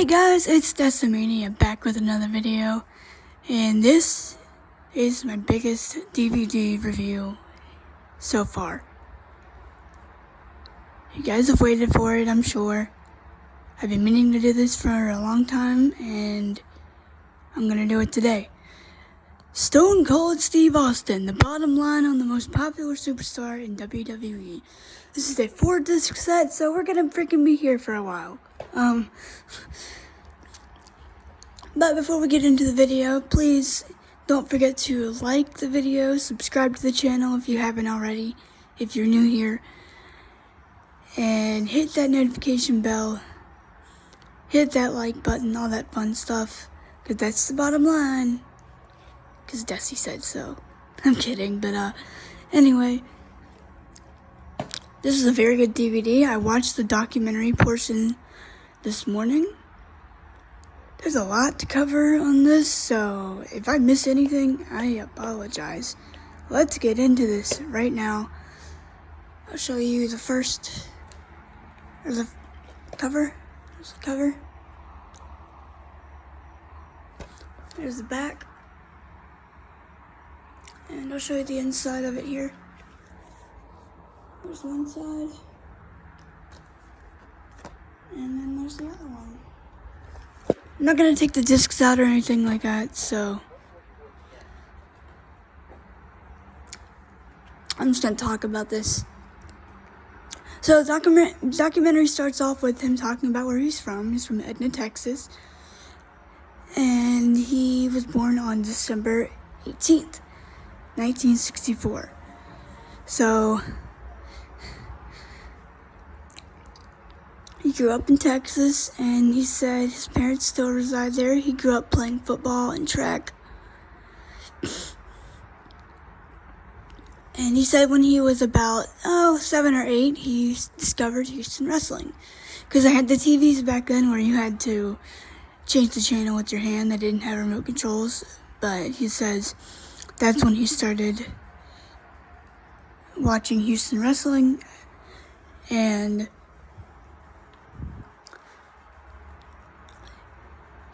Hey guys, it's Decimania back with another video, and this is my biggest DVD review so far. You guys have waited for it, I'm sure. I've been meaning to do this for a long time, and I'm gonna do it today. Stone Cold Steve Austin, the bottom line on the most popular superstar in WWE. This is a 4-disc set, so we're gonna freaking be here for a while. But before we get into the video, please don't forget to like the video, subscribe to the channel if you haven't already, if you're new here, and hit that notification bell, hit that like button, all that fun stuff, because that's the bottom line, because Desi said so. I'm kidding, but anyway, this is a very good DVD. I watched the documentary portion this morning. There's a lot to cover on this, so if I miss anything, I apologize. Let's get into this right now. I'll show you the first, there's the cover, there's the back, and I'll show you the inside of it here. There's one side, and then there's the other one. I'm not going to take the discs out or anything like that, so I'm just going to talk about this. So the documentary starts off with him talking about where he's from. He's from Edna, Texas, and he was born on December 18th, 1964. So he grew up in Texas, and he said his parents still reside there. He grew up playing football and track. And he said when he was about, 7 or 8, he discovered Houston wrestling. Because I had the TVs back then where you had to change the channel with your hand. They didn't have remote controls. But he says that's when he started watching Houston wrestling. And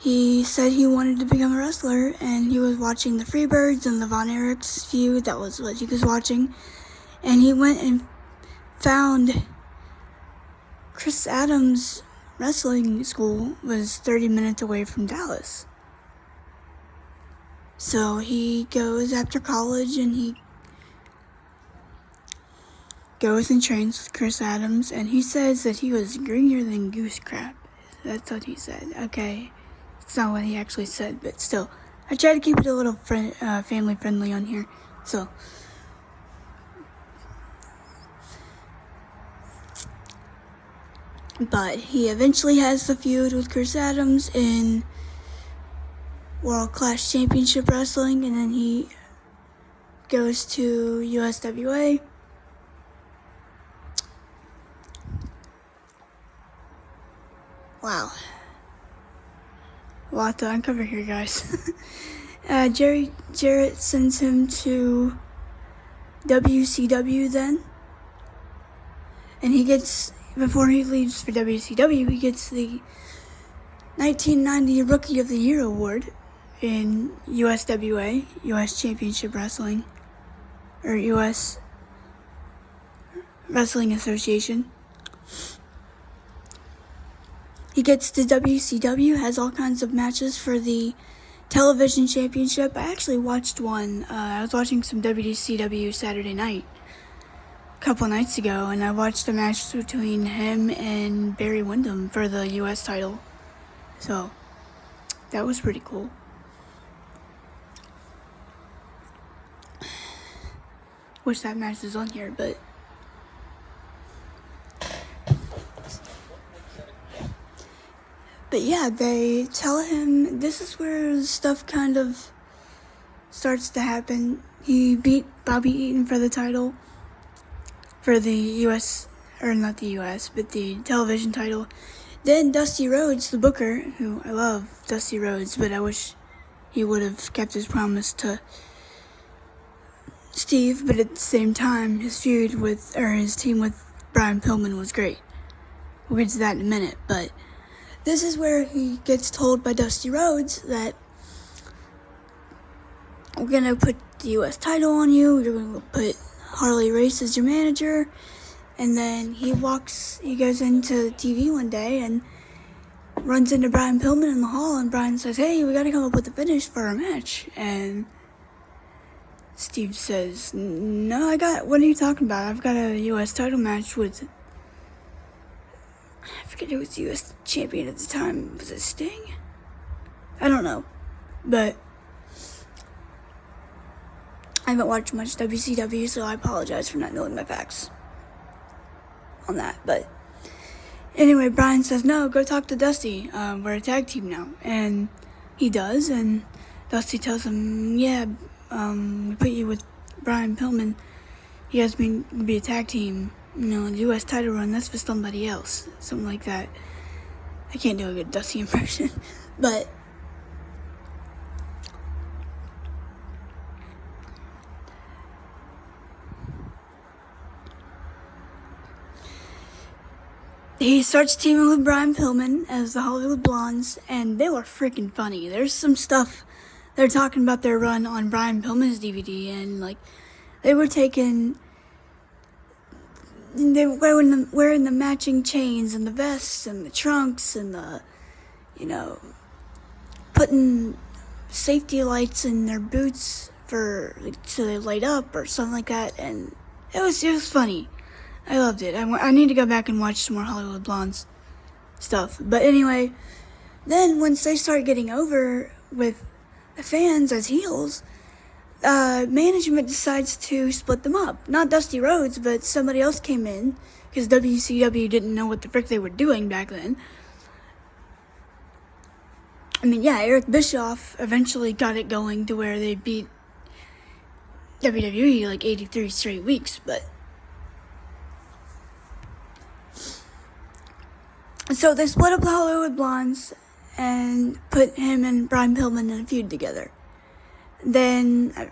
he said he wanted to become a wrestler, and he was watching the Freebirds and the Von Erichs feud. That was what he was watching. And he went and found Chris Adams' wrestling school was 30 minutes away from Dallas. So he goes after college, and he goes and trains with Chris Adams, and he says that he was greener than goose crap. That's what he said. Okay. It's not what he actually said, but still, I try to keep it a little family friendly on here. So, but he eventually has the feud with Chris Adams in World Class Championship Wrestling, and then he goes to USWA. Wow. A lot to uncover here, guys. Jarrett sends him to WCW then. And he gets, before he leaves for WCW, he gets the 1990 Rookie of the Year award in USWA, US Championship Wrestling, or US Wrestling Association. He gets to WCW, has all kinds of matches for the television championship. I actually watched one. I was watching some WCW Saturday night a couple nights ago, and I watched a match between him and Barry Windham for the US title. So, that was pretty cool. Wish that match was on here, but yeah, they tell him this is where stuff kind of starts to happen. He beat Bobby Eaton for the title, for the US, or not the US, but the television title. Then Dusty Rhodes, the booker, who I love Dusty Rhodes, but I wish he would have kept his promise to Steve, but at the same time, his feud with, or his team with Brian Pillman was great. We'll get to that in a minute, but this is where he gets told by Dusty Rhodes that we're gonna put the U.S. title on you. You're gonna put Harley Race as your manager. And then he goes into TV one day and runs into Brian Pillman in the hall, and Brian says, "Hey, we gotta come up with a finish for our match." And Steve says, "No, what are you talking about? I've got a U.S. title match with," I forget who was the U.S. champion at the time. Was it Sting? I don't know. But I haven't watched much WCW, so I apologize for not knowing my facts on that. But anyway, Brian says, "No, go talk to Dusty. We're a tag team now." And he does, and Dusty tells him, "Yeah, we put you with Brian Pillman. He has me to be a tag team. The U.S. title run, that's for somebody else." Something like that. I can't do a good Dusty impression, but he starts teaming with Brian Pillman as the Hollywood Blondes, and they were freaking funny. There's some stuff they're talking about their run on Brian Pillman's DVD, and they were wearing the matching chains and the vests and the trunks and the, putting safety lights in their boots so they light up or something like that, and it was funny. I loved it. I need to go back and watch some more Hollywood Blondes stuff. But anyway, then once they start getting over with the fans as heels, management decides to split them up. Not Dusty Rhodes, but somebody else came in, because WCW didn't know what the frick they were doing back then. Eric Bischoff eventually got it going to where they beat WWE 83 straight weeks, but so they split up the Hollywood Blondes and put him and Brian Pillman in a feud together. Then, I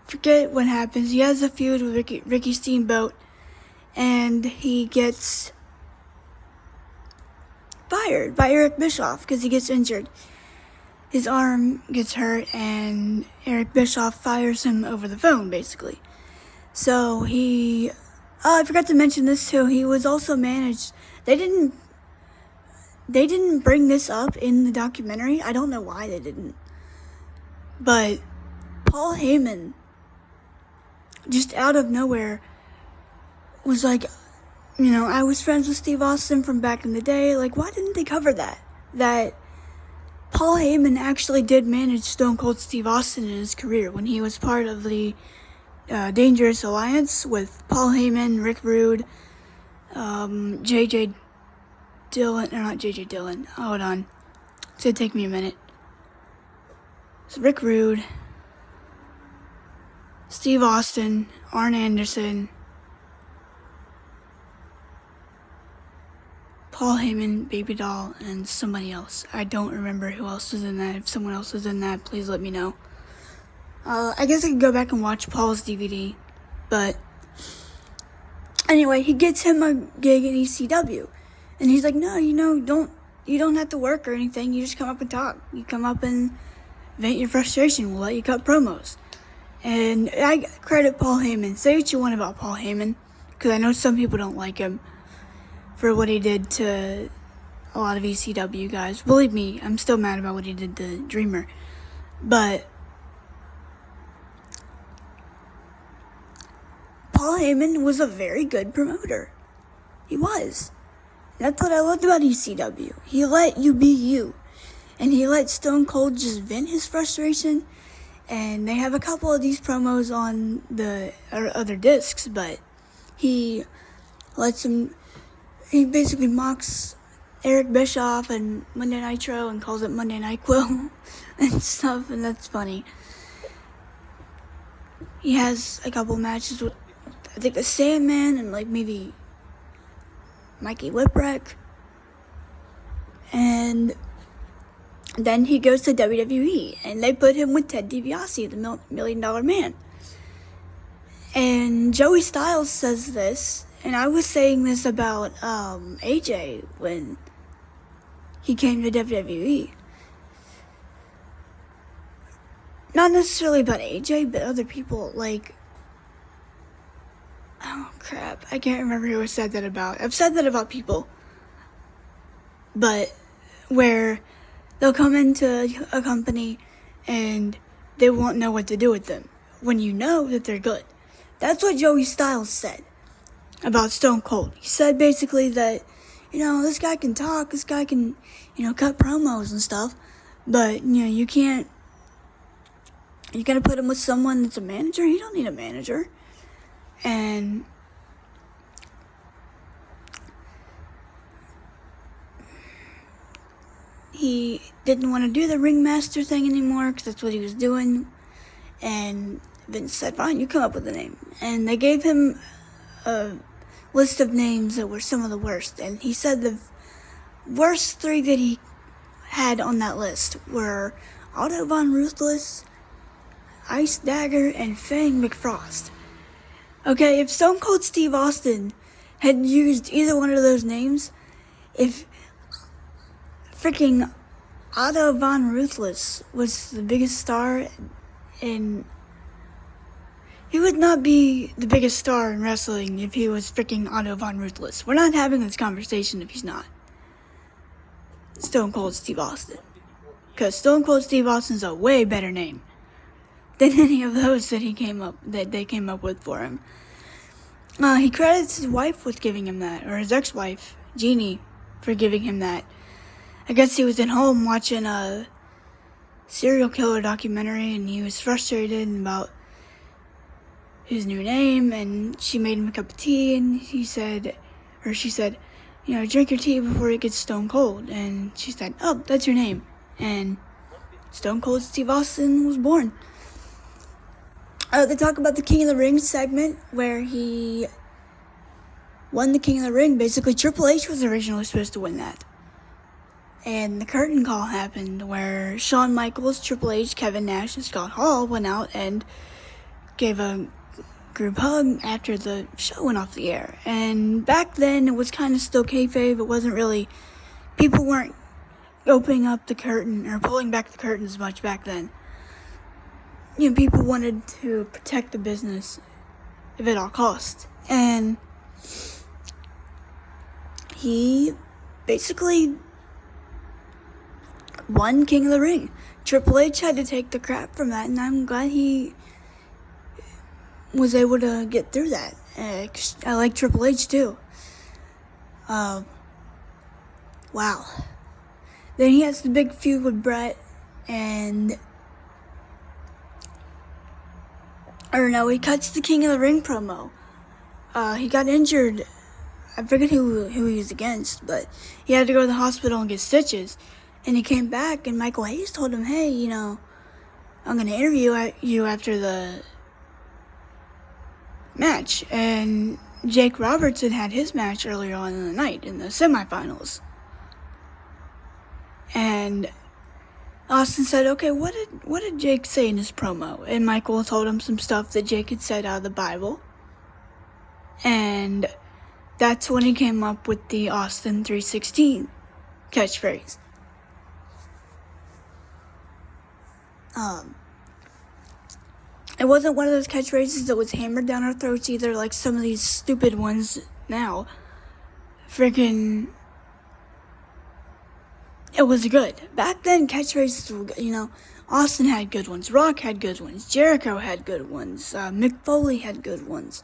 forget what happens. He has a feud with Ricky Steamboat, and he gets fired by Eric Bischoff because he gets injured. His arm gets hurt, and Eric Bischoff fires him over the phone, basically. So I forgot to mention this too. He was also managed. They didn't bring this up in the documentary. I don't know why they didn't. But Paul Heyman, just out of nowhere, was like, I was friends with Steve Austin from back in the day. Why didn't they cover that? That Paul Heyman actually did manage Stone Cold Steve Austin in his career when he was part of the Dangerous Alliance with Paul Heyman, Rick Rude, JJ Dillon, or not JJ Dillon. Hold on. It's gonna take me a minute. It's Rick Rude, Steve Austin, Arn Anderson, Paul Heyman, Baby Doll, and somebody else. I don't remember who else was in that. If someone else was in that, please let me know. I guess I could go back and watch Paul's DVD. But anyway, he gets him a gig in ECW. And he's like, "No, you don't have to work or anything. You just come up and talk. You come up and vent your frustration. We'll let you cut promos." And I credit Paul Heyman. Say what you want about Paul Heyman, because I know some people don't like him for what he did to a lot of ECW guys. Believe me, I'm still mad about what he did to Dreamer. But Paul Heyman was a very good promoter. He was. That's what I loved about ECW. He let you be you. And he let Stone Cold just vent his frustration. And they have a couple of these promos on the other discs, but he basically mocks Eric Bischoff and Monday Nitro and calls it Monday Night Quill and stuff, and that's funny. He has a couple matches with, I think, the Sandman and maybe Mikey Whipwreck. And then he goes to WWE, and they put him with Ted DiBiase, the $1 Million Man. And Joey Styles says this, and I was saying this about AJ when he came to WWE. Not necessarily about AJ, but other people, like, oh crap, I can't remember who I said that about. I've said that about people, but where they'll come into a company and they won't know what to do with them when you know that they're good. That's what Joey Styles said about Stone Cold. He said basically that, this guy can talk, this guy can, cut promos and stuff, but, you gotta put him with someone that's a manager. He don't need a manager. And he didn't want to do the ringmaster thing anymore because that's what he was doing. And Vince said, fine, you come up with a name. And they gave him a list of names that were some of the worst. And he said the worst 3 that he had on that list were Otto Von Ruthless, Ice Dagger, and Fang McFrost. Okay, if Stone Cold Steve Austin had used either one of those names, if freaking Otto Von Ruthless was the biggest star in... He would not be the biggest star in wrestling if he was freaking Otto Von Ruthless. We're not having this conversation if he's not Stone Cold Steve Austin. Because Stone Cold Steve Austin's a way better name than any of those that they came up with for him. He credits his wife with giving him that, or his ex-wife, Jeannie, for giving him that. I guess he was at home watching a serial killer documentary, and he was frustrated about his new name, and she made him a cup of tea, and she said, drink your tea before it gets stone cold. And she said, oh, that's your name. And Stone Cold Steve Austin was born. They talk about the King of the Ring segment where he won the King of the Ring. Basically, Triple H was originally supposed to win that. And the curtain call happened where Shawn Michaels, Triple H, Kevin Nash, and Scott Hall went out and gave a group hug after the show went off the air. And back then, it was kind of still kayfabe. It wasn't really... People weren't opening up the curtain or pulling back the curtain as much back then. People wanted to protect the business if at all costs. And he basically won King of the Ring. Triple H had to take the crap from that, and I'm glad he was able to get through that. I like Triple H too. Wow. Then he has the big feud with Brett, and he cuts the King of the Ring promo. He got injured. I forget who he was against, but he had to go to the hospital and get stitches. And he came back, and Michael Hayes told him, hey, I'm going to interview you after the match. And Jake Robertson had his match earlier on in the night in the semifinals. And Austin said, okay, what did Jake say in his promo? And Michael told him some stuff that Jake had said out of the Bible. And that's when he came up with the Austin 316 catchphrase. It wasn't one of those catchphrases that was hammered down our throats either, like some of these stupid ones now. Freaking... It was good. Back then, catchphrases were good, Austin had good ones, Rock had good ones, Jericho had good ones, Mick Foley had good ones,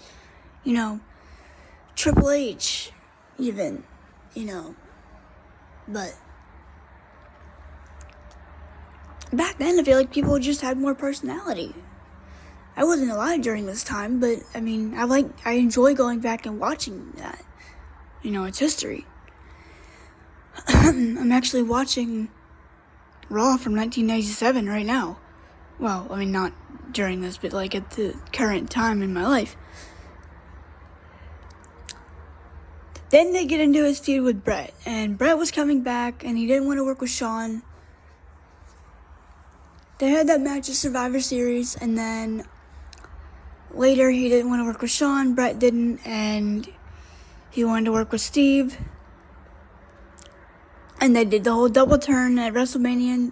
Triple H, even, but back then, I feel like people just had more personality. I wasn't alive during this time, but, I enjoy going back and watching that. It's history. I'm actually watching Raw from 1997 right now. Well, not during this, but, at the current time in my life. Then they get into his feud with Brett, and Brett was coming back, and he didn't want to work with Shawn. They had that match at Survivor Series, and then later he didn't want to work with Shawn, Brett didn't, and he wanted to work with Steve. And they did the whole double turn at WrestleMania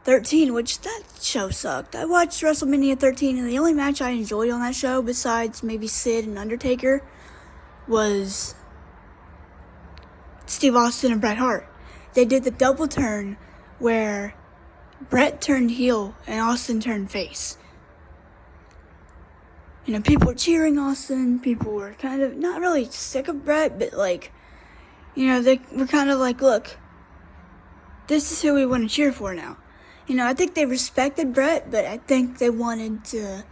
13, which that show sucked. I watched WrestleMania 13, and the only match I enjoyed on that show, besides maybe Sid and Undertaker, was Steve Austin and Bret Hart. They did the double turn where Bret turned heel and Austin turned face. You know, people were cheering Austin. People were kind of not really sick of Bret, but like, you know, they were kind of like, look, this is who we want to cheer for now. You know, I think they respected Bret, but I think they wanted to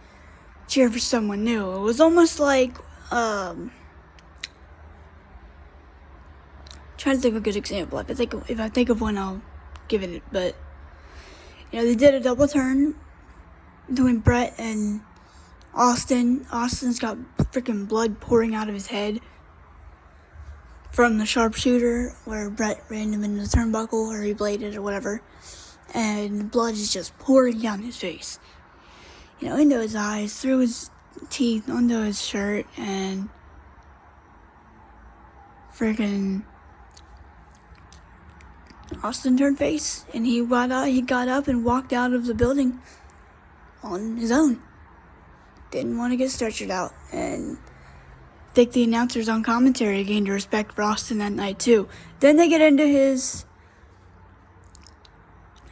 cheer for someone new. It was almost like, trying to think of a good example. If I think of one, I'll give it. But, you know, they did a double turn doing Bret and Austin. Austin's got freaking blood pouring out of his head from the sharpshooter where Bret ran him into the turnbuckle, or he bladed or whatever. And blood is just pouring down his face. You know, into his eyes, through his teeth, onto his shirt, and freaking Austin turned face, and he got up and walked out of the building on his own. Didn't want to get stretchered out, and I think the announcers on commentary gained respect for Austin that night too. Then they get into his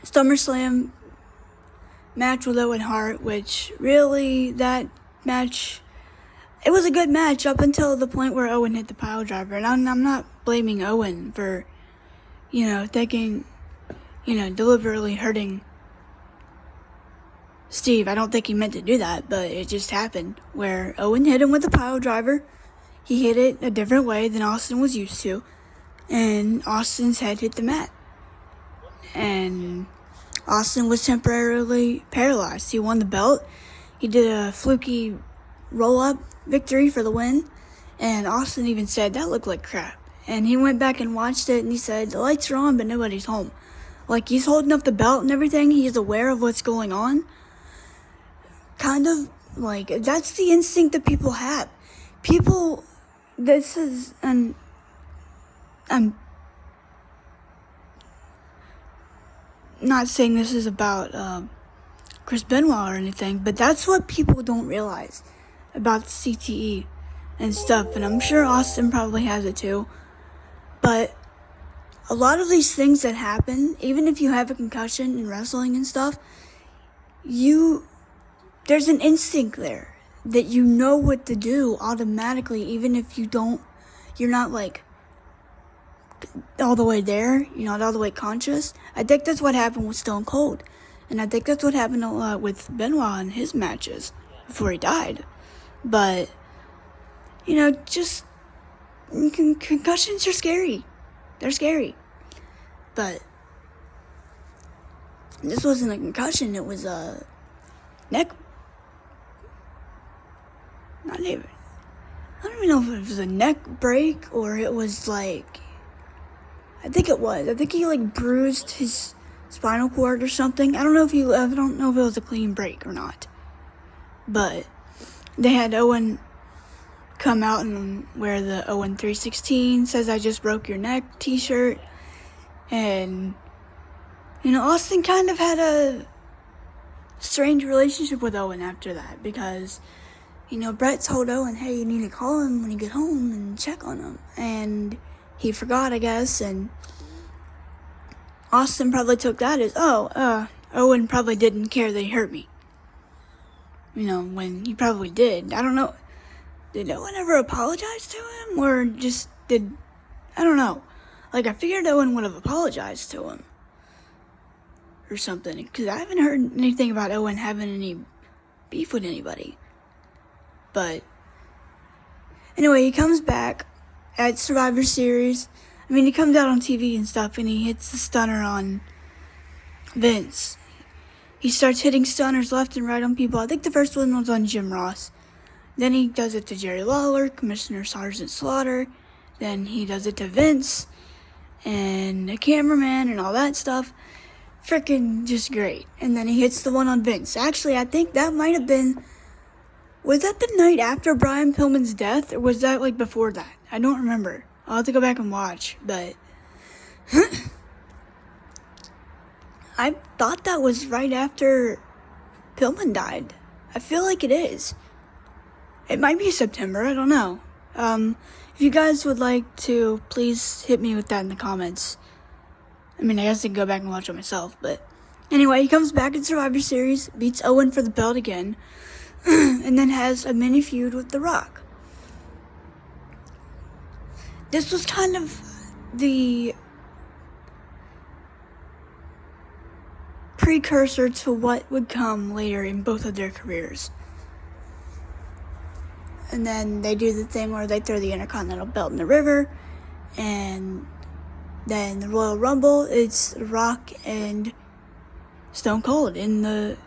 SummerSlam match with Owen Hart, which really, that match, it was a good match up until the point where Owen hit the pile driver. And I'm not blaming Owen for, you know, deliberately hurting Steve. I don't think he meant to do that, but it just happened where Owen hit him with a pile driver. He hit it a different way than Austin was used to, and Austin's head hit the mat. And Austin was temporarily paralyzed. He won the belt. He did a fluky roll-up victory for the win. And Austin even said, that looked like crap. And he went back and watched it, and he said, the lights are on, but nobody's home. Like, he's holding up the belt and everything. He's aware of what's going on. Kind of, like, that's the instinct that people have. People, this is, and I'm not saying this is about Chris Benoit or anything, but that's what people don't realize about CTE and stuff, and I'm sure Austin probably has it too. But a lot of these things that happen, even if you have a concussion in wrestling and stuff, there's an instinct there that you know what to do automatically, even if you're not like all the way there, you're not all the way conscious. I think that's what happened with Stone Cold. And I think that's what happened a lot with Benoit in his matches before he died. But, you know, just concussions are scary. They're scary. But this wasn't a concussion, it was a neck. I don't even know if it was a neck break or it was like, I think it was. I think he like bruised his spinal cord or something. I don't know if it was a clean break or not. But they had Owen come out and wear the Owen 316 says I just broke your neck t-shirt. And, you know, Austin kind of had a strange relationship with Owen after that because, you know, Bret told Owen, hey, you need to call him when you get home and check on him. And he forgot, I guess, and Austin probably took that as, Owen probably didn't care that he hurt me. You know, when he probably did. I don't know. Did Owen ever apologize to him? Or I don't know. Like, I figured Owen would have apologized to him. Or something. Because I haven't heard anything about Owen having any beef with anybody. But, anyway, he comes back at Survivor Series. I mean, he comes out on TV and stuff, and he hits the stunner on Vince. He starts hitting stunners left and right on people. I think the first one was on Jim Ross. Then he does it to Jerry Lawler, Commissioner Sergeant Slaughter. Then he does it to Vince and the cameraman and all that stuff. Freaking just great. And then he hits the one on Vince. Actually, I think that might have been... Was that the night after Brian Pillman's death? Or was that like before that? I don't remember. I'll have to go back and watch. But I thought that was right after Pillman died. I feel like it is. It might be September, I don't know. If you guys would like to, please hit me with that in the comments. I mean, I guess I can go back and watch it myself, but anyway, he comes back in Survivor Series, beats Owen for the belt again, and then has a mini feud with The Rock. This was kind of the precursor to what would come later in both of their careers. And then they do the thing where they throw the Intercontinental belt in the river, and then the Royal Rumble, it's Rock and Stone Cold in the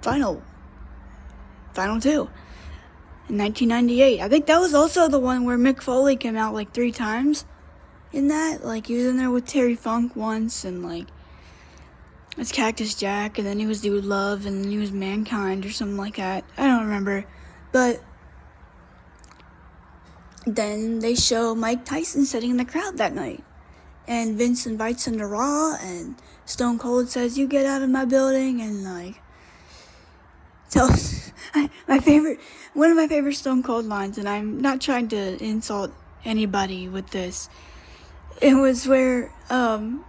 final two in 1998. I think that was also the one where Mick Foley came out like 3 times in that. Like, he was in there with Terry Funk once, and like, it's Cactus Jack, and then he was Dude Love, and then he was Mankind or something like that. I don't remember. But then they show Mike Tyson sitting in the crowd that night. And Vince invites him to Raw, and Stone Cold says, "You get out of my building," and like, tells one of my favorite Stone Cold lines, and I'm not trying to insult anybody with this. It was where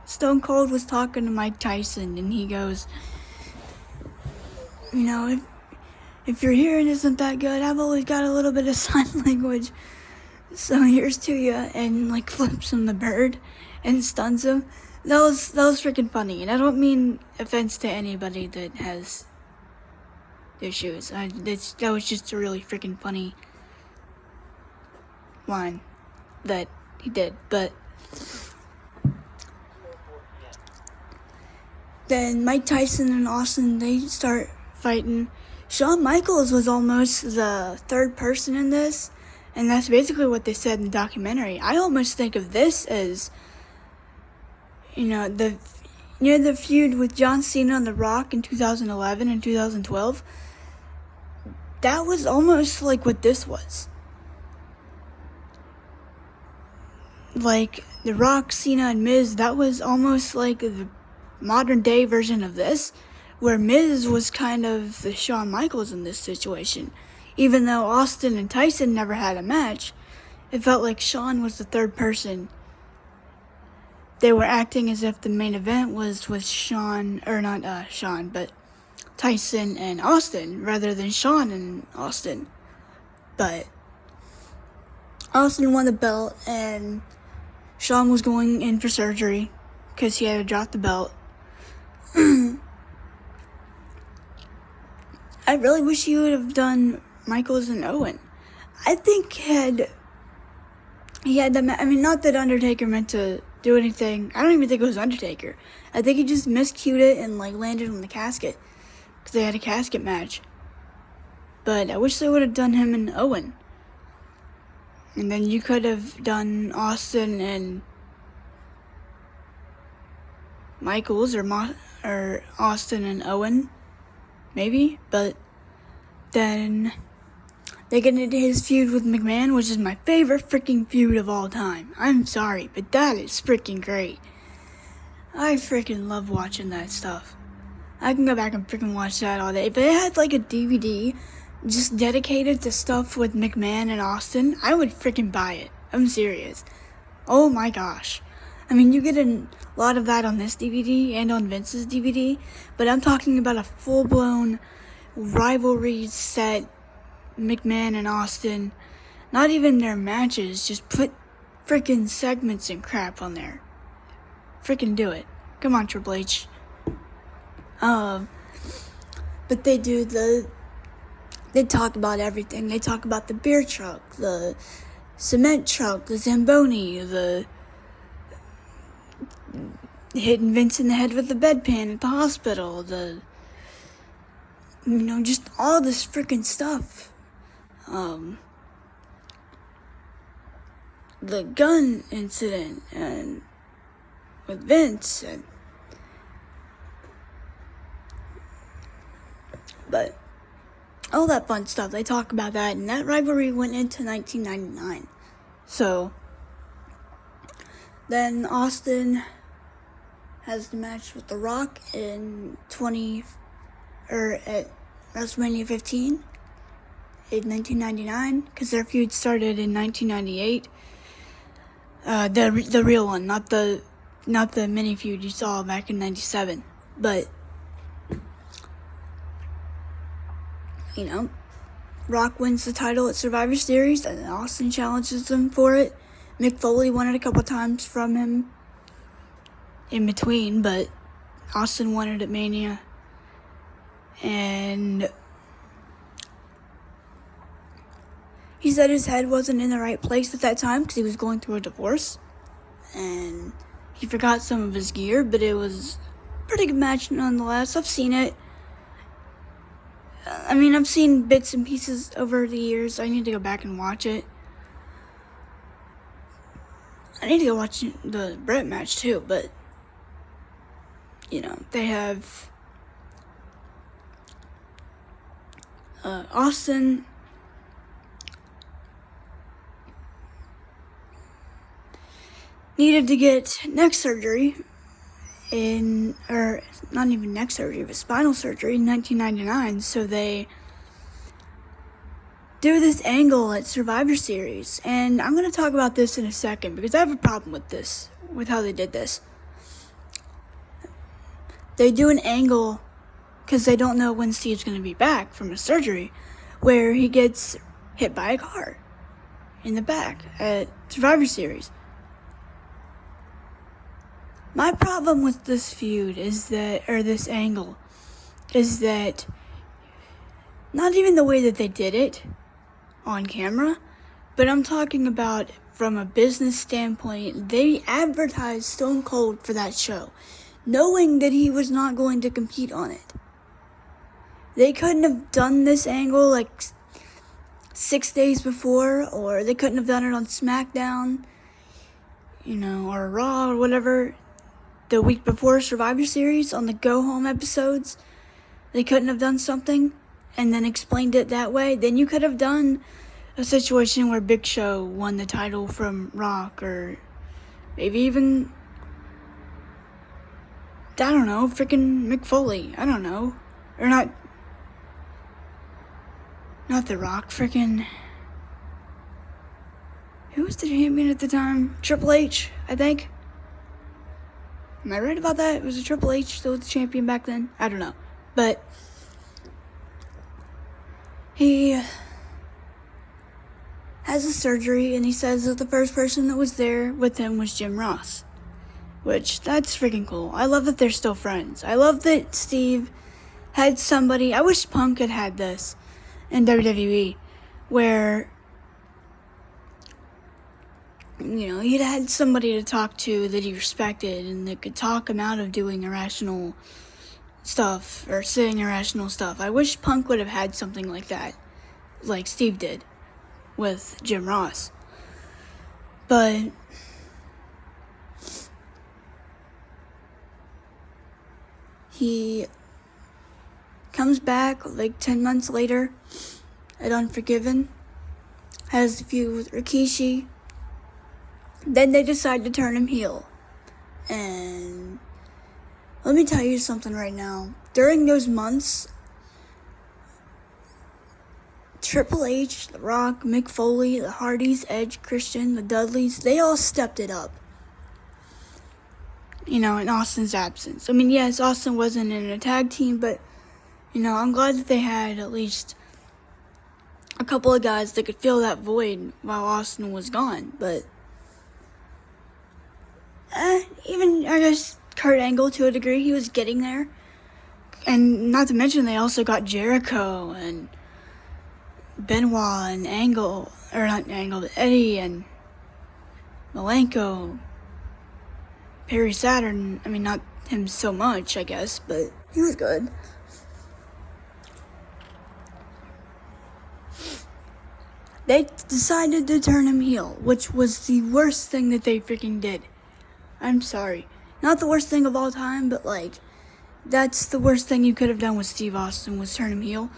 Stone Cold was talking to Mike Tyson, and he goes, "You know, if your hearing isn't that good, I've always got a little bit of sign language, so here's to you," and like flips him the bird and stuns him. That was freaking funny, and I don't mean offense to anybody that has issues. That was just a really freaking funny line that he did. But then Mike Tyson and Austin, they start fighting. Shawn Michaels was almost the third person in this, and that's basically what they said in the documentary. I almost think of this as, the feud with John Cena and The Rock in 2011 and 2012. That was almost like what this was. Like, The Rock, Cena, and Miz, that was almost like the modern day version of this, where Miz was kind of the Shawn Michaels in this situation. Even though Austin and Tyson never had a match, it felt like Shawn was the third person. They were acting as if the main event was with Tyson and Austin, rather than Shawn and Austin. But Austin won the belt, and Shawn was going in for surgery because he had to drop the belt. I really wish he would have done Michaels and Owen. I think he had the not that Undertaker meant to do anything. I don't even think it was Undertaker. I think he just miscued it and like landed on the casket because they had a casket match. But I wish they would have done him and Owen. And then you could have done Austin and Michaels or Austin and Owen, maybe. But then they get into his feud with McMahon, which is my favorite freaking feud of all time. I'm sorry, but that is freaking great. I freaking love watching that stuff. I can go back and freaking watch that all day. If they had like a DVD just dedicated to stuff with McMahon and Austin, I would freaking buy it. I'm serious. Oh my gosh. I mean, you get a lot of that on this DVD and on Vince's DVD, but I'm talking about a full-blown rivalry set, McMahon and Austin. Not even their matches, just put freaking segments and crap on there. Freaking do it. Come on, Triple H. But they talk about everything. They talk about the beer truck, the cement truck, the Zamboni, the hitting Vince in the head with the bedpan at the hospital, just all this freaking stuff. The gun incident and with Vince but all that fun stuff, they talk about that, and that rivalry went into 1999. So then Austin has the match with The Rock in at WrestleMania 15 in 1999, because their feud started in 1998. The real one, not the mini feud you saw back in 97. But Rock wins the title at Survivor Series, and Austin challenges him for it. Mick Foley won it a couple times from him in between, but Austin won it at Mania. And he said his head wasn't in the right place at that time because he was going through a divorce. And he forgot some of his gear, but it was a pretty good match nonetheless. I've seen it. I've seen bits and pieces over the years. I need to go back and watch it. I need to go watch the Brett match too, but, they have Austin needed to get neck surgery not even neck surgery, but spinal surgery in 1999, so they do this angle at Survivor Series, and I'm going to talk about this in a second, because I have a problem with how they did this. They do an angle, because they don't know when Steve's going to be back from his surgery, where he gets hit by a car in the back at Survivor Series. My problem with this feud this angle, is that not even the way that they did it on camera, but I'm talking about from a business standpoint. They advertised Stone Cold for that show, knowing that he was not going to compete on it. They couldn't have done this angle like 6 days before, or they couldn't have done it on SmackDown, or Raw or whatever. The week before Survivor Series on the Go Home episodes, they couldn't have done something and then explained it that way. Then you could have done a situation where Big Show won the title from Rock, or maybe even, I don't know, freaking Mick Foley. I don't know. Or not The Rock, freaking, who was the champion at the time? Triple H, I think. Am I right about that? Was it Triple H still the champion back then? I don't know. But he has a surgery, and he says that the first person that was there with him was Jim Ross. Which, that's freaking cool. I love that they're still friends. I love that Steve had somebody. I wish Punk had this in WWE, where he'd had somebody to talk to that he respected and that could talk him out of doing irrational stuff or saying irrational stuff. I wish Punk would have had something like that, like Steve did with Jim Ross. But he comes back like 10 months later at Unforgiven, has a feud with Rikishi. Then they decide to turn him heel. And let me tell you something right now. During those months, Triple H, The Rock, Mick Foley, the Hardys, Edge, Christian, the Dudleys, they all stepped it up. In Austin's absence. Yes, Austin wasn't in a tag team, but, I'm glad that they had at least a couple of guys that could fill that void while Austin was gone. But even, I guess, Kurt Angle, to a degree, he was getting there. And not to mention, they also got Jericho and Benoit and Angle, or not Angle, but Eddie and Malenko, Perry Saturn. Not him so much, I guess, but he was good. They decided to turn him heel, which was the worst thing that they freaking did. I'm sorry. Not the worst thing of all time, but, that's the worst thing you could have done with Steve Austin, was turn him heel.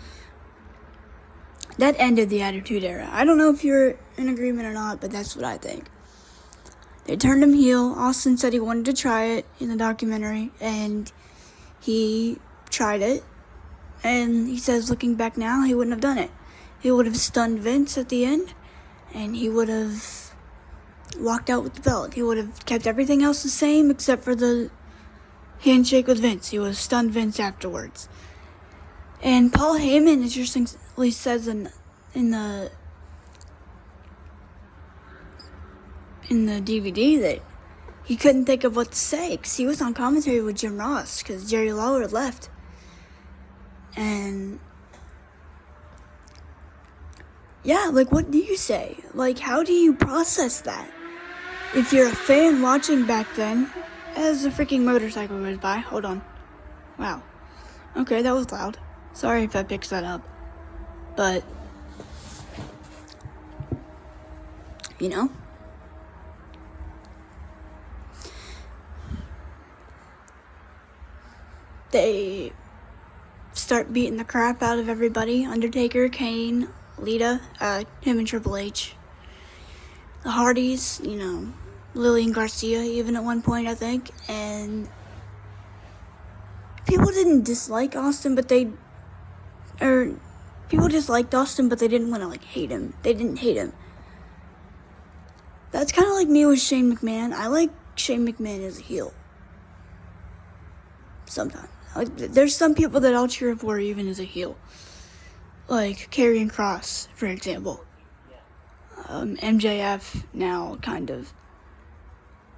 That ended the Attitude Era. I don't know if you're in agreement or not, but that's what I think. They turned him heel. Austin said he wanted to try it in the documentary, and he tried it. And he says, looking back now, he wouldn't have done it. He would have stunned Vince at the end, and he would have walked out with the belt. He would have kept everything else the same except for the handshake with Vince. He would have stunned Vince afterwards. And Paul Heyman interestingly says in the DVD that he couldn't think of what to say because he was on commentary with Jim Ross because Jerry Lawler had left. And yeah, like, what do you say? Like, how do you process that? If you're a fan watching back then, as a freaking motorcycle goes by. Hold on. Wow. Okay, that was loud. Sorry if that picks that up. But, you know? They start beating the crap out of everybody. Undertaker, Kane, Lita, him and Triple H. The Hardys, you know, Lillian Garcia even at one point, I think. And people didn't dislike Austin, but people disliked Austin, but they didn't want to, like, hate him. They didn't hate him. That's kind of like me with Shane McMahon. I like Shane McMahon as a heel. Sometimes. Like, there's some people that I'll cheer for even as a heel. Like Karrion Kross, for example. MJF now, kind of.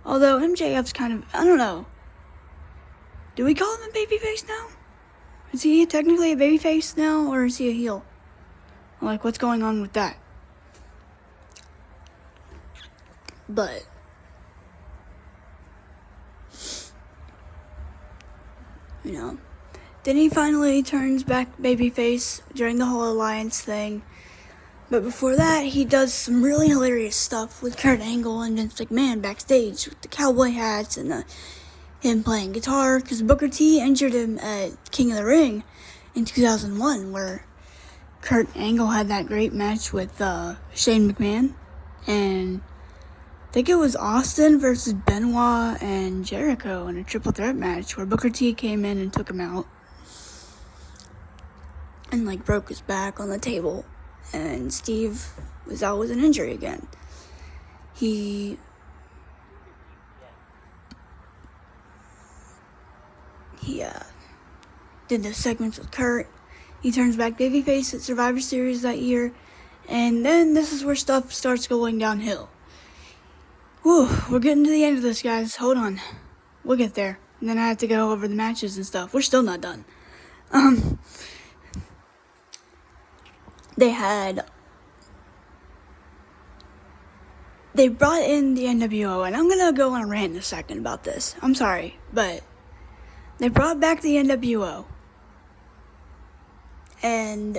Although MJF's kind of, I don't know. Do we call him a babyface now? Is he technically a babyface now, or is he a heel? Like, what's going on with that? But you know, then he finally turns back babyface during the whole alliance thing. But before that, he does some really hilarious stuff with Kurt Angle and Vince McMahon backstage with the cowboy hats and him playing guitar, because Booker T injured him at King of the Ring in 2001, where Kurt Angle had that great match with Shane McMahon, and I think it was Austin versus Benoit and Jericho in a triple threat match where Booker T came in and took him out and, like, broke his back on the table, and Steve was out with an injury again. He did the segments with Kurt. He turns back babyface at Survivor Series that year, and then this is where stuff starts going downhill. Whew, we're getting to the end of this, guys. Hold on. We'll get there. And then I have to go over the matches and stuff. We're still not done. They brought in the NWO, and I'm gonna go on a rant in a second about this. I'm sorry, but they brought back the NWO. And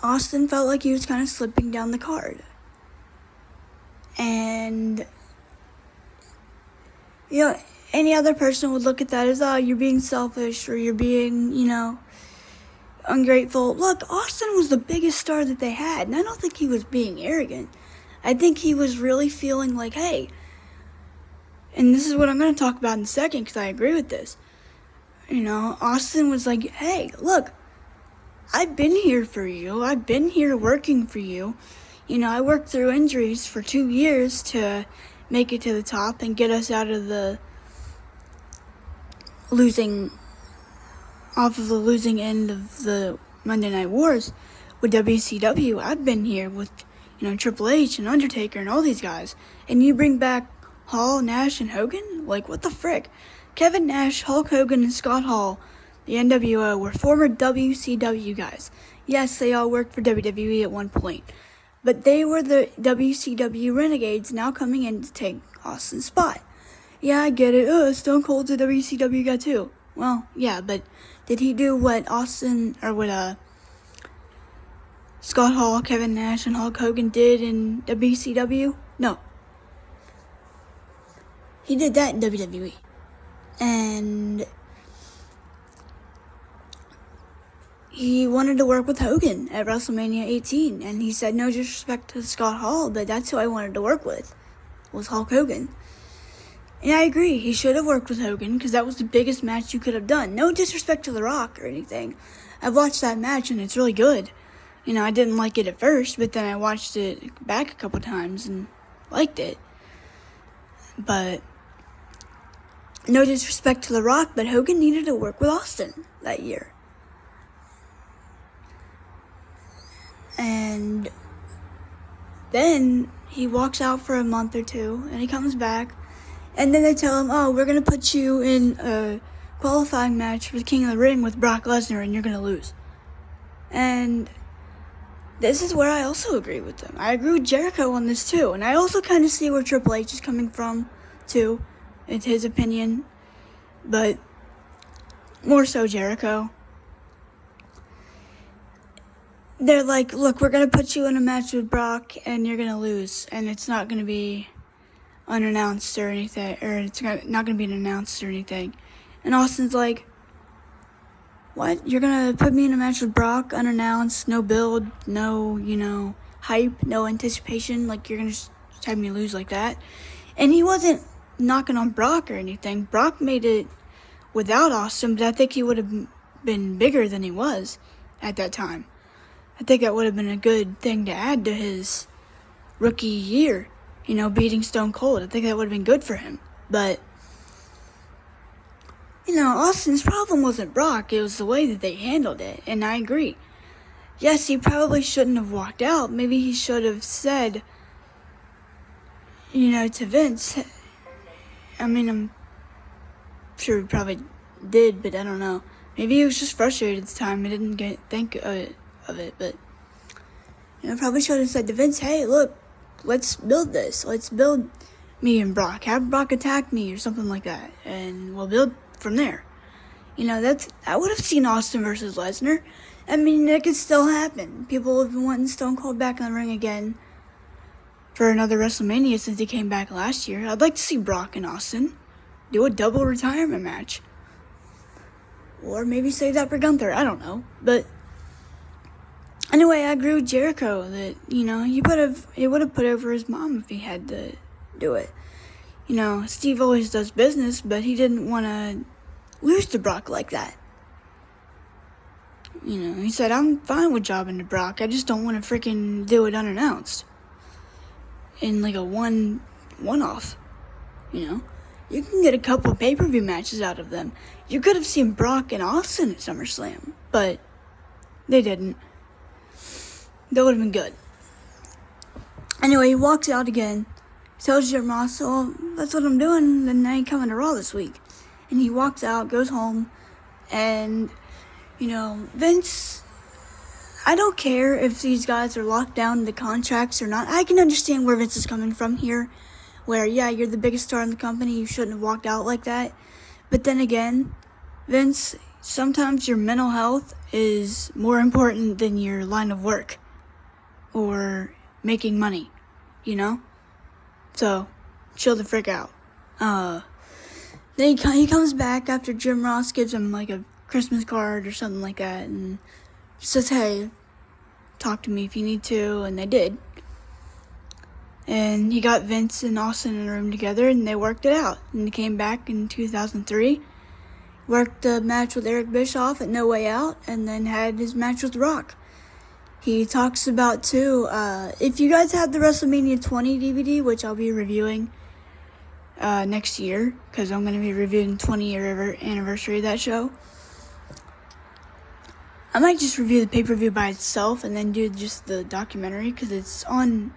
Austin felt like he was kind of slipping down the card. And, you know, any other person would look at that as, oh, you're being selfish, or you're being, you know, ungrateful. Look, Austin was the biggest star that they had, and I don't think he was being arrogant. I think he was really feeling like, hey, and this is what I'm going to talk about in a second, because I agree with this. You know, Austin was like, hey, look, I've been here for you. I've been here working for you. You know, I worked through injuries for 2 years to make it to the top and get us out of the losing end of the Monday Night Wars with WCW. I've been here with, you know, Triple H and Undertaker and all these guys. And you bring back Hall, Nash, and Hogan? Like, what the frick? Kevin Nash, Hulk Hogan, and Scott Hall, the NWO, were former WCW guys. Yes, they all worked for WWE at one point. But they were the WCW Renegades now coming in to take Austin's spot. Yeah, I get it. Stone Cold's a WCW guy too. Well, yeah, but did he do what Scott Hall, Kevin Nash, and Hulk Hogan did in WCW? No. He did that in WWE. And he wanted to work with Hogan at WrestleMania 18, and he said no disrespect to Scott Hall, but that's who I wanted to work with, was Hulk Hogan. And I agree, he should have worked with Hogan, because that was the biggest match you could have done. No disrespect to The Rock or anything. I've watched that match, and it's really good. I didn't like it at first, but then I watched it back a couple times and liked it. But no disrespect to The Rock, but Hogan needed to work with Austin that year. And then he walks out for a month or two, and he comes back, and then they tell him, oh, we're going to put you in a qualifying match for the King of the Ring with Brock Lesnar, and you're going to lose. And this is where I also agree with them. I agree with Jericho on this too, and I also kind of see where Triple H is coming from too. It's his opinion, but more so Jericho. They're like, look, we're going to put you in a match with Brock, and you're going to lose, and it's not going to be unannounced or anything, or it's not going to be announced or anything. And Austin's like, what? You're going to put me in a match with Brock, unannounced, no build, no, hype, no anticipation, like you're going to just have me lose like that? And he wasn't knocking on Brock or anything. Brock made it without Austin, but I think he would have been bigger than he was at that time. I think that would have been a good thing to add to his rookie year, beating Stone Cold. I think that would have been good for him. But, Austin's problem wasn't Brock. It was the way that they handled it, and I agree. Yes, he probably shouldn't have walked out. Maybe he should have said, to Vince. I'm sure he probably did, but I don't know. Maybe he was just frustrated at the time. He didn't think of it, but probably should have said to Vince, hey, look, let's build this. Let's build me and Brock. Have Brock attack me or something like that, and we'll build from there. I would have seen Austin versus Lesnar. That could still happen. People have been wanting Stone Cold back in the ring again for another WrestleMania since he came back last year. I'd like to see Brock and Austin do a double retirement match. Or maybe save that for Gunther. I don't know. But anyway, I agree with Jericho that, he would have put over his mom if he had to do it. Steve always does business, but he didn't want to lose to Brock like that. He said, I'm fine with jobbing to Brock. I just don't want to freaking do it unannounced. In like a one-off, You can get a couple of pay-per-view matches out of them. You could have seen Brock and Austin at SummerSlam, but they didn't. That would have been good. Anyway, he walks out again. Tells Jim Ross, oh, that's what I'm doing, and I ain't coming to Raw this week. And he walks out, goes home, and, Vince, I don't care if these guys are locked down into contracts or not. I can understand where Vince is coming from here, where, yeah, you're the biggest star in the company, you shouldn't have walked out like that. But then again, Vince, sometimes your mental health is more important than your line of work or making money, So, chill the frick out. Then he comes back after Jim Ross gives him like a Christmas card or something like that and says, hey, talk to me if you need to, and they did. And he got Vince and Austin in a room together, and they worked it out. And he came back in 2003, worked a match with Eric Bischoff at No Way Out, and then had his match with Rock. He talks about, too, if you guys have the WrestleMania 20 DVD, which I'll be reviewing next year, because I'm going to be reviewing the 20-year anniversary of that show. I might just review the pay-per-view by itself and then do just the documentary, because it's on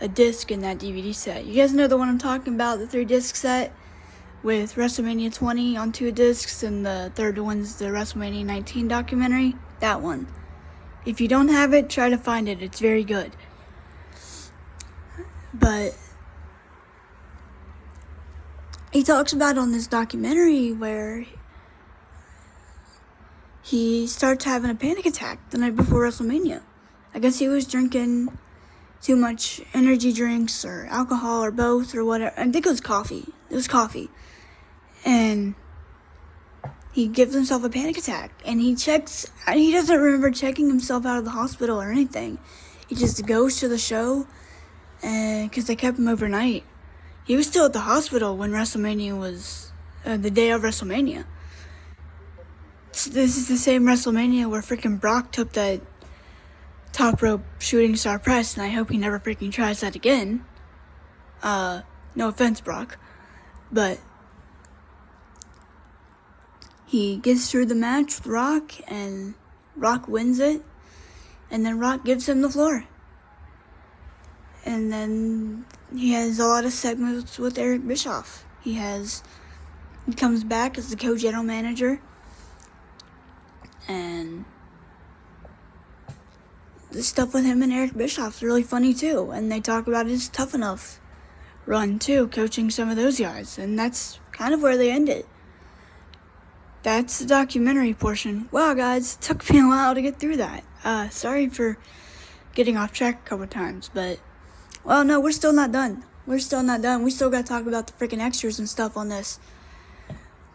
a disc in that DVD set. You guys know the one I'm talking about, the 3-disc set with WrestleMania 20 on 2 discs, and the third one's the WrestleMania 19 documentary? That one. If you don't have it, try to find it. It's very good. But he talks about on this documentary where he starts having a panic attack the night before WrestleMania. I guess he was drinking too much energy drinks or alcohol or both or whatever. I think it was coffee. It was coffee. And he gives himself a panic attack, and he doesn't remember checking himself out of the hospital or anything. He just goes to the show, and because they kept him overnight. He was still at the hospital when WrestleMania was, the day of WrestleMania. This is the same WrestleMania where freaking Brock took that top rope shooting star press, and I hope he never freaking tries that again. No offense, Brock. But he gets through the match with Rock, and Rock wins it, and then Rock gives him the floor. And then he has a lot of segments with Eric Bischoff. He comes back as the co-general manager, and the stuff with him and Eric Bischoff's really funny too. And they talk about his Tough Enough run too, coaching some of those guys, and that's kind of where they end it. That's the documentary portion. Wow, guys, it took me a while to get through that. Sorry for getting off track a couple times, but well, no, we're still not done. We still got to talk about the freaking extras and stuff on this.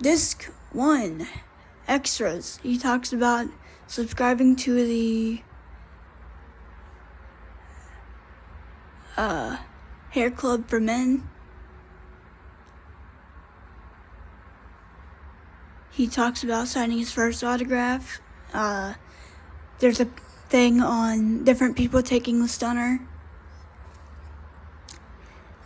Disc 1, extras. He talks about subscribing to the hair club for men. He talks about signing his first autograph. There's a thing on different people taking the stunner.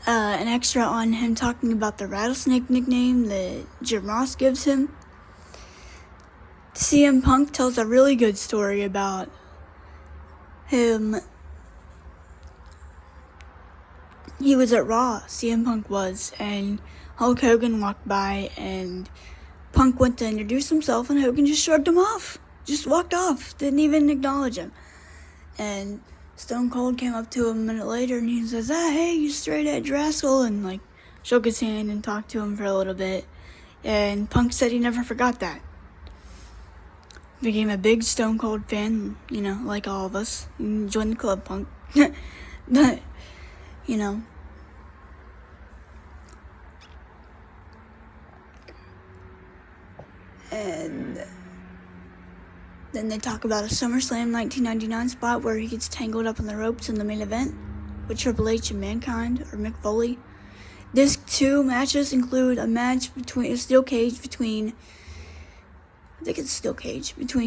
An extra on him talking about the rattlesnake nickname that Jim Ross gives him. CM Punk tells a really good story about him. He was at Raw, CM Punk was, and Hulk Hogan walked by, and Punk went to introduce himself, and Hogan just shrugged him off. Just walked off. Didn't even acknowledge him. And Stone Cold came up to him a minute later, and he says, hey, you straight edge rascal, and shook his hand and talked to him for a little bit. And Punk said he never forgot that. Became a big Stone Cold fan, like all of us. Joined the club, Punk. But, and then they talk about a SummerSlam 1999 spot where he gets tangled up in the ropes in the main event with Triple H and Mankind or Mick Foley. Disc 2 matches include a match between a steel cage between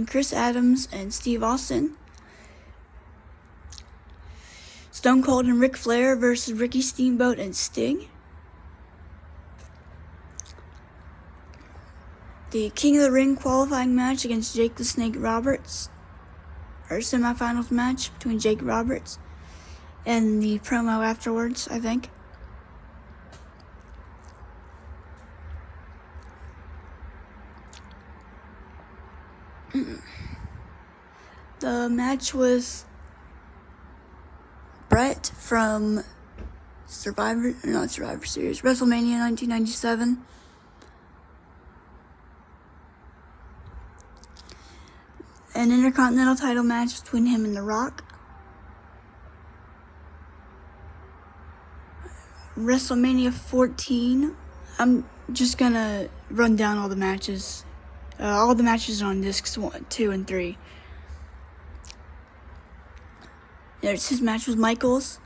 Chris Adams and Steve Austin. Stone Cold and Ric Flair versus Ricky Steamboat and Sting. The King of the Ring qualifying match against Jake the Snake Roberts, or semifinals match between Jake Roberts, and the promo afterwards, I think. The match was Brett from WrestleMania 1997. An Intercontinental title match between him and The Rock. WrestleMania 14. I'm just gonna run down all the matches. All the matches are on discs 1, 2, and 3. There's his match with Michaels.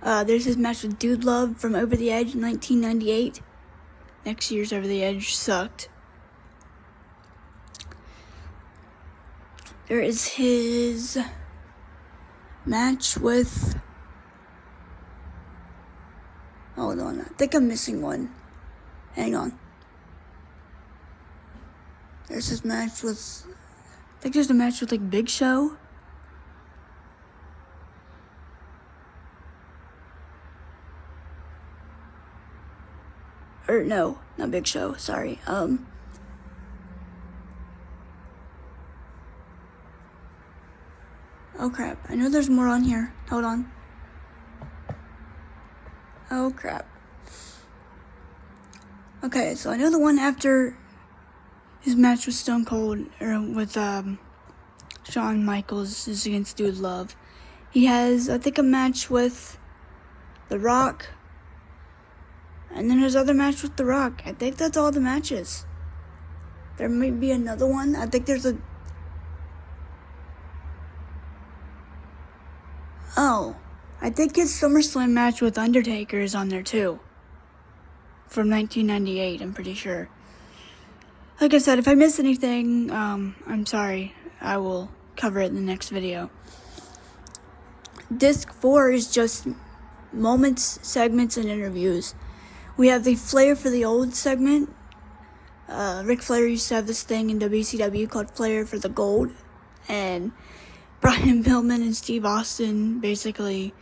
There's his match with Dude Love from Over the Edge in 1998. Next year's Over the Edge sucked. There is his match with... Hold on, I think I'm missing one. Hang on. There's his match with... I think there's a match with, Big Show. Or, no, not Big Show, sorry. Oh crap, I know there's more on here. Hold on. Oh crap. Okay, so I know the one after his match with Stone Cold, or with Shawn Michaels, is against Dude Love. He has, I think, a match with The Rock, and then his other match with The Rock. I think that's all the matches. There may be another one. I think there's a... Oh, I think his SummerSlam match with Undertaker is on there too. From 1998, I'm pretty sure. Like I said, if I miss anything, I'm sorry. I will cover it in the next video. Disc 4 is just moments, segments, and interviews. We have the Flair for the Old segment. Ric Flair used to have this thing in WCW called Flair for the Gold. And Brian Pillman and Steve Austin basically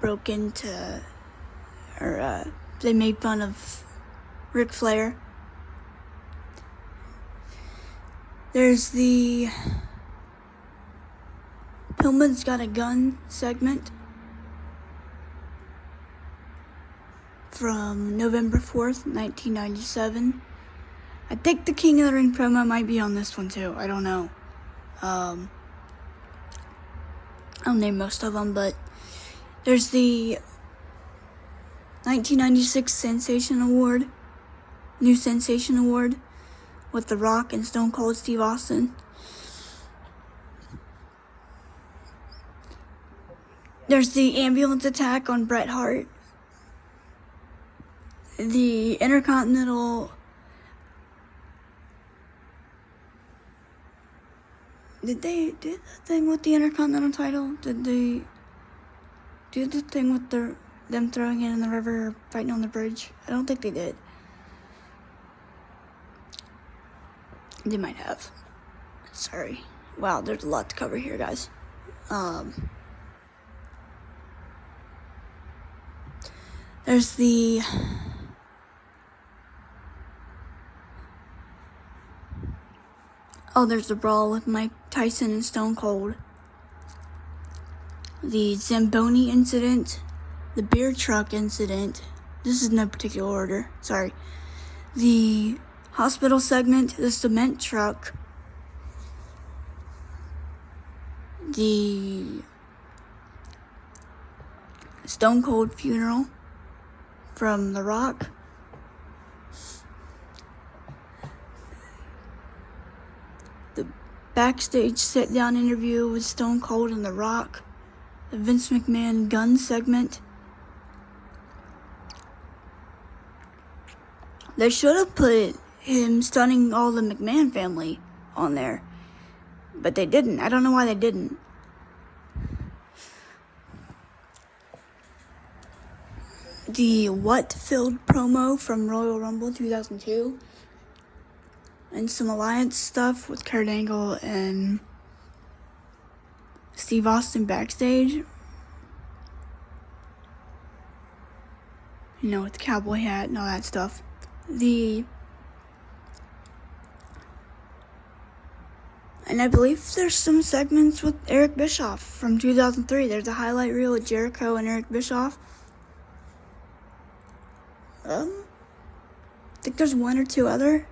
broke into, or they made fun of Ric Flair. There's the Pillman's Got a Gun segment from November 4th, 1997. I think the King of the Ring promo might be on this one too. I don't know. I'll name most of them, but there's the 1996 Sensation Award, New Sensation Award, with The Rock and Stone Cold Steve Austin. There's the ambulance attack on Bret Hart. The Intercontinental... Did they do the thing with the Intercontinental title? Did they do the thing with them throwing it in the river or fighting on the bridge? I don't think they did. They might have. Sorry. Wow, there's a lot to cover here, guys. There's the... Oh, there's the brawl with Mike Tyson and Stone Cold. The Zamboni incident. The beer truck incident. This is no particular order. Sorry. The hospital segment. The cement truck. The Stone Cold funeral from The Rock. The backstage sit-down interview with Stone Cold and The Rock. The Vince McMahon gun segment. They should have put him stunning all the McMahon family on there, but they didn't. I don't know why they didn't. The what-filled promo from Royal Rumble 2002. And some alliance stuff with Kurt Angle and Steve Austin backstage. You know, with the cowboy hat and all that stuff. And I believe there's some segments with Eric Bischoff from 2003. There's a highlight reel with Jericho and Eric Bischoff. I think there's one or two other.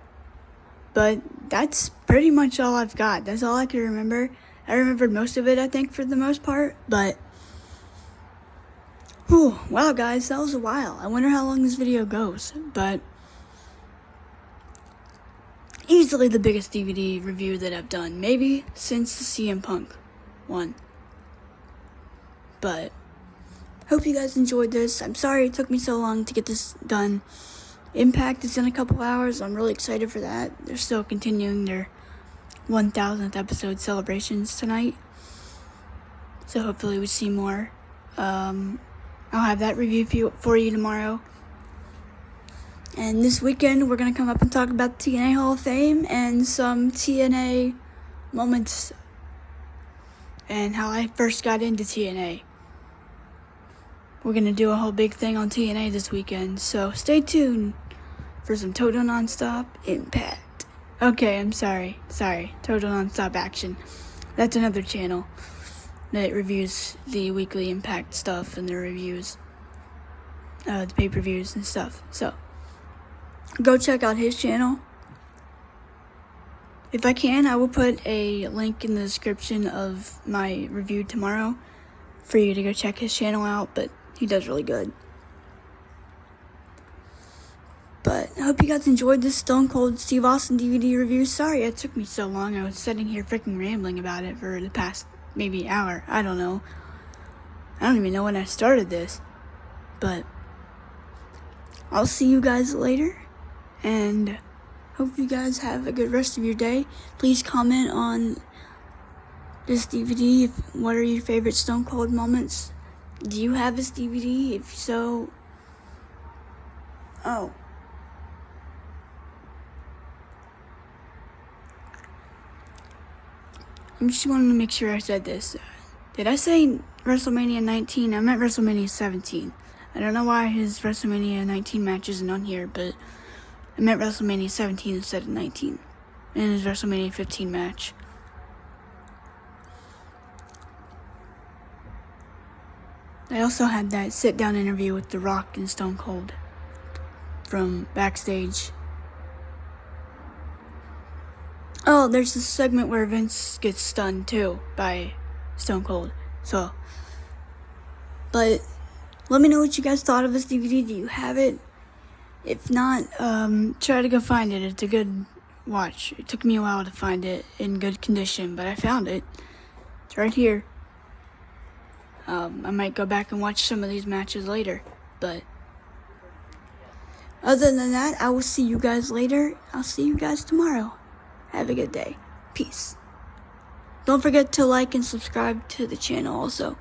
But that's pretty much all I've got. That's all I can remember. I remembered most of it, I think, for the most part. But, whew, wow, guys, that was a while. I wonder how long this video goes. But, easily the biggest DVD review that I've done. Maybe since the CM Punk one. But, hope you guys enjoyed this. I'm sorry it took me so long to get this done. Impact is in a couple hours. I'm really excited for that. They're still continuing their 1000th episode celebrations tonight. So hopefully we see more. I'll have that review for you tomorrow. And this weekend we're going to come up and talk about the TNA Hall of Fame and some TNA moments and how I first got into TNA. We're going to do a whole big thing on TNA this weekend, so stay tuned for some Total Nonstop Impact. Okay, I'm sorry. Total Nonstop Action. That's another channel that reviews the weekly Impact stuff and the reviews, the pay-per-views and stuff. So, go check out his channel. If I can, I will put a link in the description of my review tomorrow for you to go check his channel out, but he does really good. I hope you guys enjoyed this Stone Cold Steve Austin DVD review. Sorry it took me so long. I was sitting here freaking rambling about it for the past maybe hour. I don't know. I don't even know when I started this. But I'll see you guys later. And hope you guys have a good rest of your day. Please comment on this DVD. What are your favorite Stone Cold moments? Do you have this DVD? If so, I just wanted to make sure I said this. Did I say WrestleMania 19? I meant WrestleMania 17. I don't know why his WrestleMania 19 match isn't on here, but I meant WrestleMania 17 instead of 19. And his WrestleMania 15 match. I also had that sit-down interview with The Rock and Stone Cold from backstage. Oh, there's this segment where Vince gets stunned too by Stone Cold. So, but let me know what you guys thought of this DVD. Do you have it? If not, try to go find it. It's a good watch. It took me a while to find it in good condition, but I found it. It's right here. I might go back and watch some of these matches later, but other than that, I will see you guys later. I'll see you guys tomorrow. Have a good day. Peace. Don't forget to like and subscribe to the channel also.